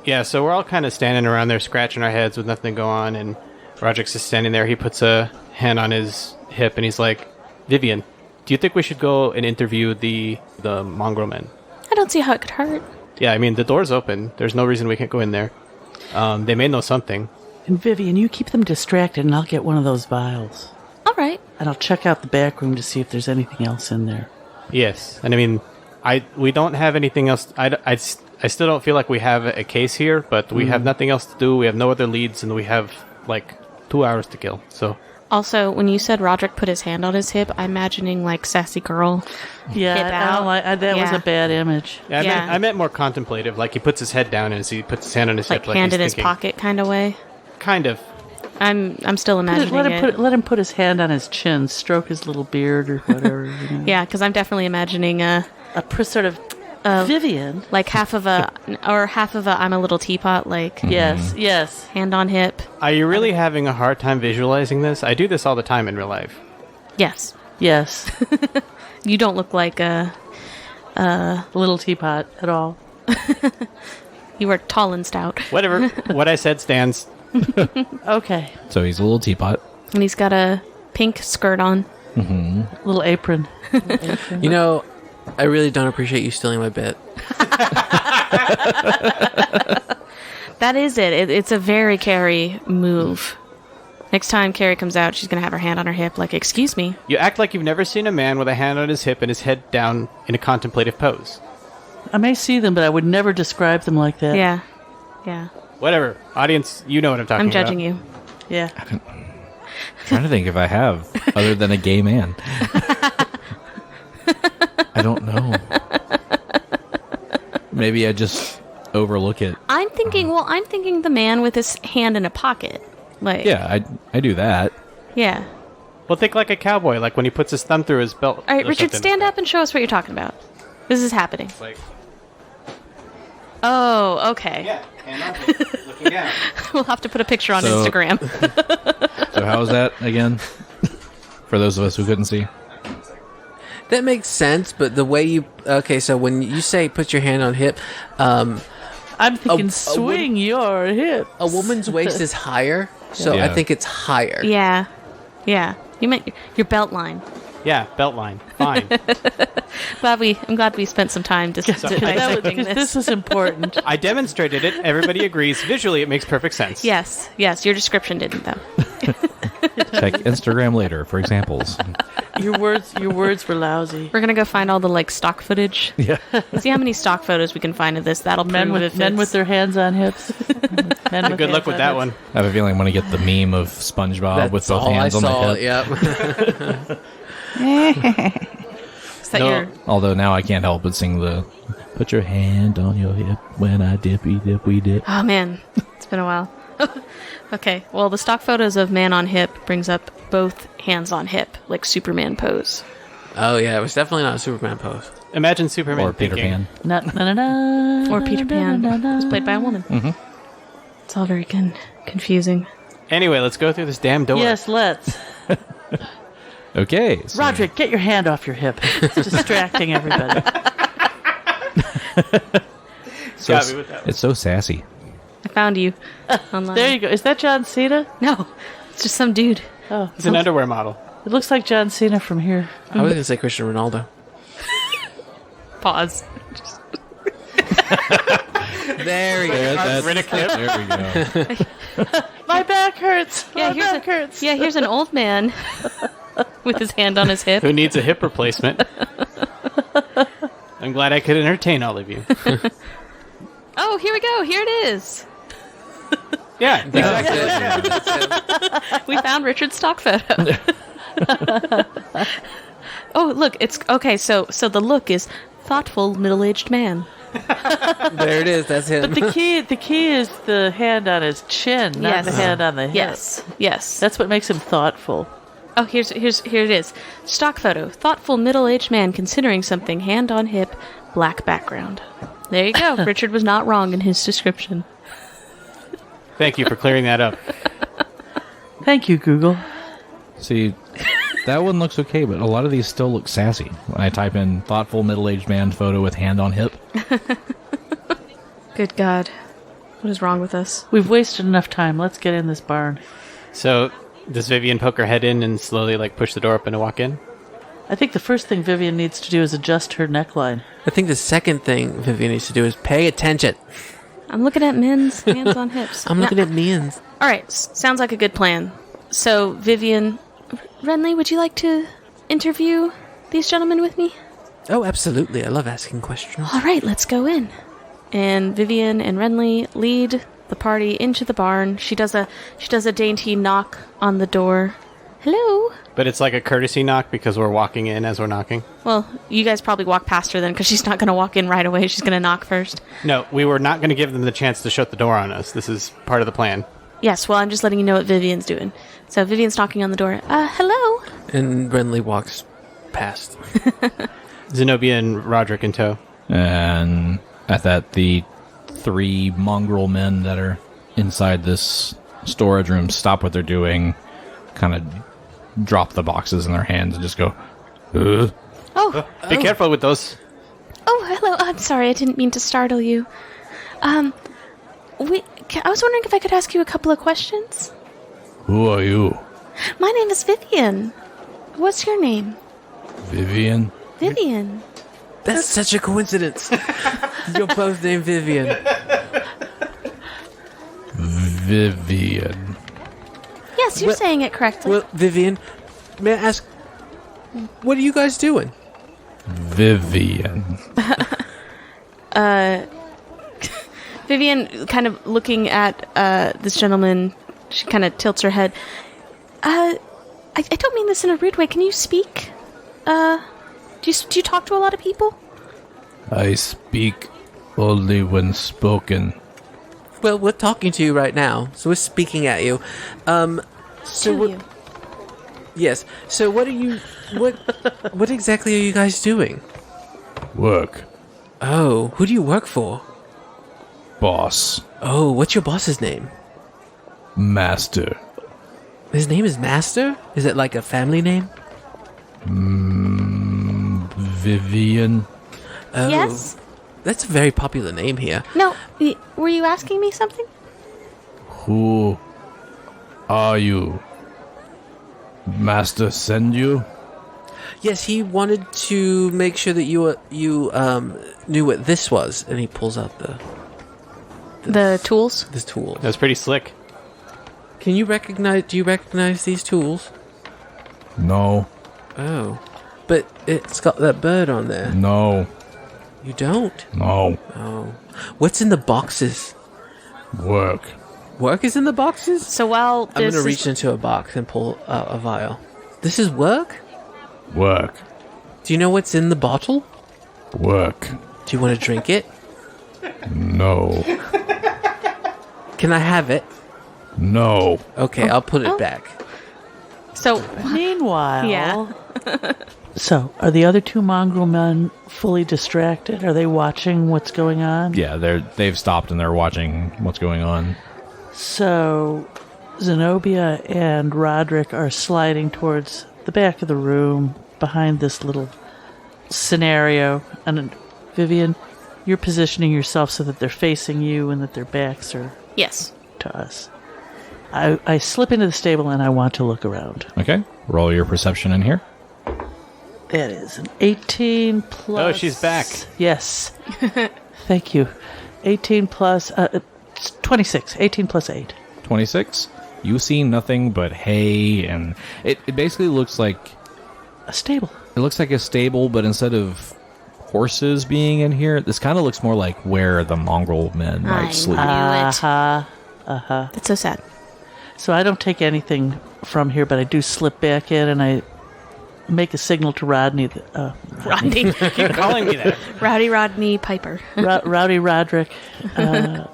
Yeah, so we're all kind of standing around there scratching our heads with nothing to go on, and Roderick's just standing there. He puts a hand on his hip, and he's like, Vivian, do you think we should go and interview the mongrel men? I don't see how it could hurt. Yeah, I mean, the door's open. There's no reason we can't go in there. They may know something. And Vivian, you keep them distracted, and I'll get one of those vials. All right. And I'll check out the back room to see if there's anything else in there. Yes, and I mean, we don't have anything else. I still don't feel like we have a case here, but we have nothing else to do. We have no other leads, and we have 2 hours to kill. So Also, when you said Roderick put his hand on his hip, I'm imagining sassy girl. Yeah, Hip I out. don't like that was Yeah. a bad image. yeah, Yeah. I meant more contemplative. Like he puts his head down and he puts his hand on his hip, Hand he's in his thinking. pocket kind of way. Kind of. I'm still imagining Let him put his hand on his chin, stroke his little beard or whatever. You know. Yeah, because I'm definitely imagining Sort of Vivian. half of a I'm a little teapot, Yes. hand on hip. Are you really having a hard time visualizing this? I do this all the time in real life. Yes. Yes. You don't look like Little teapot at all. you were tall and stout. Whatever. What I said stands. Okay. So he's a little teapot. And he's got a pink skirt on. Little apron. You know, I really don't appreciate you stealing my bit. That is it. It's a very Carrie move. Next time Carrie comes out, she's going to have her hand on her hip, like, excuse me. You act like you've never seen a man with a hand on his hip and his head down in a contemplative pose. I may see them, but I would never describe them like that. Yeah. Yeah. Whatever. Audience, you know what I'm talking I'm about. judging you. Yeah. I'm trying to think if I have, other than a gay man. I don't know. Maybe I just overlook it. I'm thinking the man with his hand in a pocket. Like, Yeah, I do that. Yeah. Well, think like a cowboy, like when he puts his thumb through his belt. All right, or Richard, something. stand up and show us what you're talking about. This is happening. Like, Oh, okay. yeah, hand on hip, looking down. We'll have to put a picture on So- Instagram. So how was that again? For those of us who couldn't see. That makes sense, but the way you... Okay, so when you say put your hand on hip, I'm thinking a swing your hip. a woman's waist is higher, so Yeah. I think it's higher. Yeah. Yeah. You meant your belt line. Yeah, belt line. Fine. I'm glad we spent some time dissecting this. This is important. I demonstrated it. Everybody agrees. Visually, it makes perfect sense. Yes. Your description didn't, though. Check Instagram later for examples. Your words were lousy. We're gonna go find all the stock footage. Yeah. See how many stock photos we can find of this. That'll Men prove if with it's- their hands on hips. Men with Good luck hands with on that hips. one. I have a feeling I'm going to get the meme of SpongeBob That's with both all hands I on saw. the hip. Yep. Is that No, your... although now I can't help but sing the "Put your hand on your hip when I dippy dip we dip." Oh, man. It's been a while. Okay. Well, the stock photos of man on hip brings up both hands on hip, like Superman pose. Oh, yeah, it was definitely not a Superman pose. Imagine Superman Or Peter thinking, Pan. Na, na, na, na, Or Peter Pan, na, na, who's na. played by a woman. Mhm. It's all very confusing. Anyway, let's go through this damn door. Yes, let's. Okay. So Roderick, get your hand off your hip. It's distracting everybody. Got me with that one. it's so sassy. I found you online. There you go. Is that John Cena? No, it's just some dude. Oh, He's an underwear model. it looks like John Cena from here. I was going to say Cristiano Ronaldo. Pause. There we go. There we go. My back hurts. Yeah, My here's back hurts. Yeah, here's an old man with his hand on his hip. Who needs a hip replacement? I'm glad I could entertain all of you. Oh, here we go. Here it is. Yeah, exactly. We found Richard's stock photo. Oh, look, it's okay. So the look is thoughtful middle-aged man. There it is. That's him. But the key is the hand on his chin, not Yes. the hand on the hip. Yes. That's what makes him thoughtful. Oh, here it is. Stock photo. Thoughtful middle-aged man considering something. Hand on hip. Black background. There you go. Richard was not wrong in his description. Thank you for clearing that up. Thank you, Google. See, that one looks okay, but a lot of these still look sassy. When I type in "thoughtful middle-aged man photo with hand on hip," Good God. What is wrong with us? We've wasted enough time. Let's get in this barn. So, does Vivian poke her head in and slowly push the door open to walk in? I think the first thing Vivian needs to do is adjust her neckline. I think the second thing Vivian needs to do is pay attention. I'm looking at men's hands on hips. I'm looking at men's. All right, sounds like a good plan. So, Vivian, Renly, would you like to interview these gentlemen with me? Oh, absolutely. I love asking questions. All right, let's go in. And Vivian and Renly lead the party into the barn. She does a dainty knock on the door. Hello. But it's like a courtesy knock because we're walking in as we're knocking. Well, you guys probably walk past her then because she's not going to walk in right away. She's going to knock first. No, we were not going to give them the chance to shut the door on us. This is part of the plan. Yes, well, I'm just letting you know what Vivian's doing. So Vivian's knocking on the door. Hello. And Renly walks past. Zenobia and Roderick in tow. and at that, the 3 mongrel men that are inside this storage room stop what they're doing, kind of drop the boxes in their hands, and just go, "Ugh." Be careful with those. Oh, hello. I'm sorry. I didn't mean to startle you. I was wondering if I could ask you a couple of questions. Who are you? My name is Vivian. What's your name? Vivian? Vivian. That's such a coincidence. You're both named Vivian. Vivian. Yes, you're saying it correctly. Well, Vivian, may I ask, what are you guys doing? Vivian. Vivian, kind of looking at this gentleman, she kind of tilts her head. I don't mean this in a rude way. Can you speak? Do you talk to a lot of people? I speak only when spoken. Well, we're talking to you right now, so we're speaking at you. To you. Yes. So what are you... What exactly are you guys doing? Work. Oh, who do you work for? Boss. Oh, what's your boss's name? Master. His name is Master? Is it like a family name? Vivian. Oh, Yes? that's a very popular name here. No, were you asking me something? Who are you? Master send you? Yes, he wanted to make sure that you knew what this was, and he pulls out The tools? this tool. That's pretty slick. Do you recognize these tools? No. Oh. But it's got that bird on there. No. You don't? No. Oh. What's in the boxes? Work. Work is in the boxes? So while I'm this going to is- reach into a box and pull out a vial. This is work? Work. Do you know what's in the bottle? Work. Do you want to drink it? No. Can I have it? No. Okay, I'll put it back. So, Meanwhile, Yeah. So, are the other two mongrel men fully distracted? Are they watching what's going on? Yeah, they've stopped and they're watching what's going on. So, Zenobia and Roderick are sliding towards the back of the room behind this little scenario. And Vivian, you're positioning yourself so that they're facing you and that their backs are yes. to us. I slip into the stable and I want to look around. Okay. Roll your perception in here. That is an 18 plus... Oh, she's back. Yes. Thank you. 18 plus... 26. 18 plus 8. 26. You see nothing but hay, and it basically looks like... A stable. It looks like a stable, but instead of horses being in here, this kind of looks more like where the mongrel men I might sleep. knew it. Uh-huh. That's so sad. So I don't take anything from here, but I do slip back in and I make a signal to Rodney. Rodney. Keep calling me that. Rowdy Rodney Piper. Rowdy Roderick. I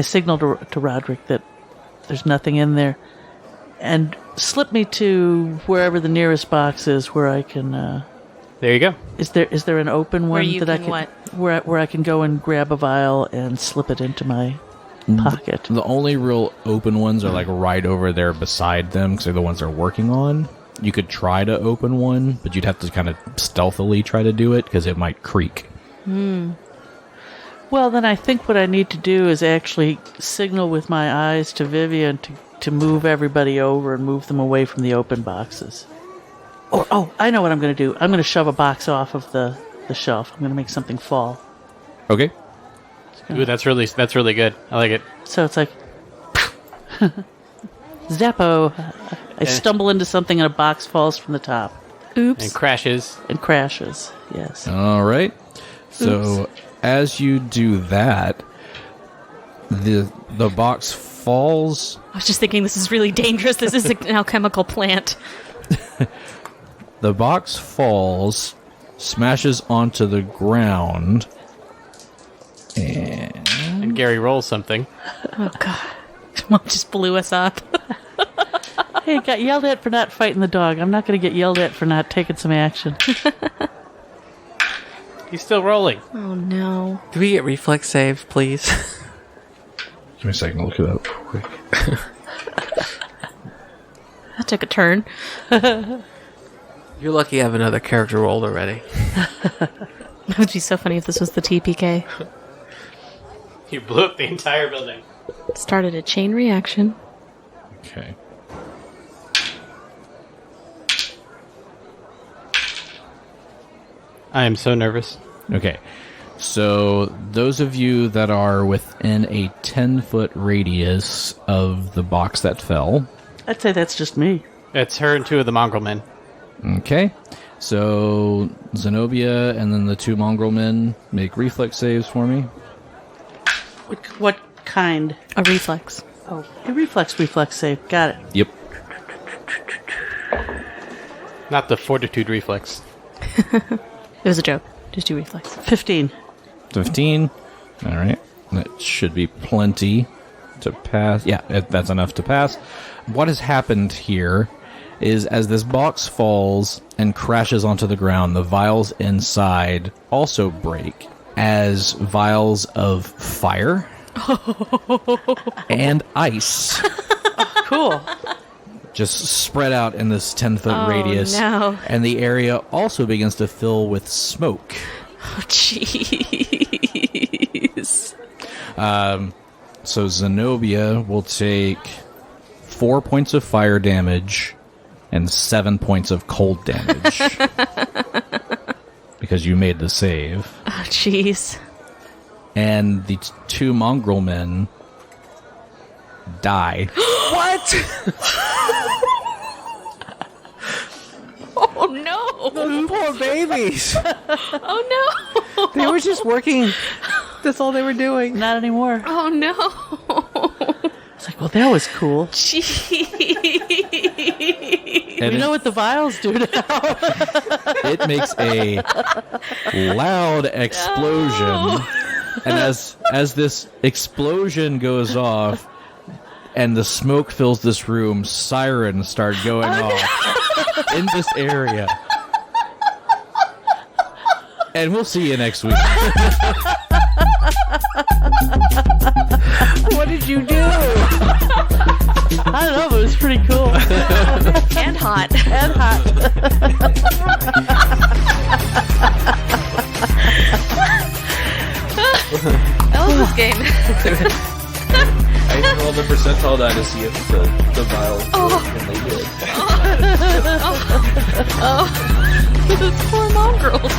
signal to Roderick that there's nothing in there, and slip me to wherever the nearest box is where I can. There you go. Is there an open one Where you that I can can what? where I can go and grab a vial and slip it into my pocket? The only real open ones are like right over there beside them, because they're the ones they're working on. You could try to open one, but you'd have to kind of stealthily try to do it, because it might creak. Well, then I think what I need to do is actually signal with my eyes to Vivian to move everybody over and move them away from the open boxes. Oh, I know what I'm going to do. I'm going to shove a box off of the shelf. I'm going to make something fall. Okay. Ooh, that's really good. I like it. So it's like... Zappo! I stumble into something and a box falls from the top. Oops. And crashes. And crashes. Yes. All right. So as you do that, the box falls. I was just thinking this is really dangerous. This is an alchemical plant. The box falls, smashes onto the ground, And Gary rolls something. Oh, God. Mom just blew us up. Hey, got yelled at for not fighting the dog. I'm not going to get yelled at for not taking some action. He's still rolling. Oh, no. Do we get reflex save, please? Give me a second to look it up quick. That took a turn. You're lucky I have another character rolled already. That would be so funny if this was the TPK. You blew up the entire building. Started a chain reaction. Okay. I am so nervous. Okay. So those of you that are within a 10-foot radius of the box that fell. I'd say that's just me. It's her and two of the mongrel men. Okay. So Zenobia and then the two mongrel men make reflex saves for me. What kind? A reflex. Oh, a reflex save. Got it. Yep. Not the fortitude reflex. It was a joke. Just do reflex. 15. 15. All right. That should be plenty to pass. Yeah, that's enough to pass. What has happened here is as this box falls and crashes onto the ground, the vials inside also break as vials of fire and ice Cool. just spread out in this 10-foot radius. No. And the area also begins to fill with smoke. Oh, jeez. So Zenobia will take 4 points of fire damage and 7 points of cold damage. Because you made the save. Oh, jeez. And the two mongrel men die. What? Oh, no. Those poor babies. Oh, no. They were just working. That's all they were doing. Not anymore. Oh, no. It's like, well, that was cool. Jeez. And You know what the vials do now? it makes a loud explosion. No. And as this explosion goes off and the smoke fills this room, sirens start going off in this area. And we'll see you next week. What did you do? I don't know, but it was pretty cool. And hot. And hot. I love this game. I even rolled the percentile die to see if the vials worked, and they did. Those poor mongrels.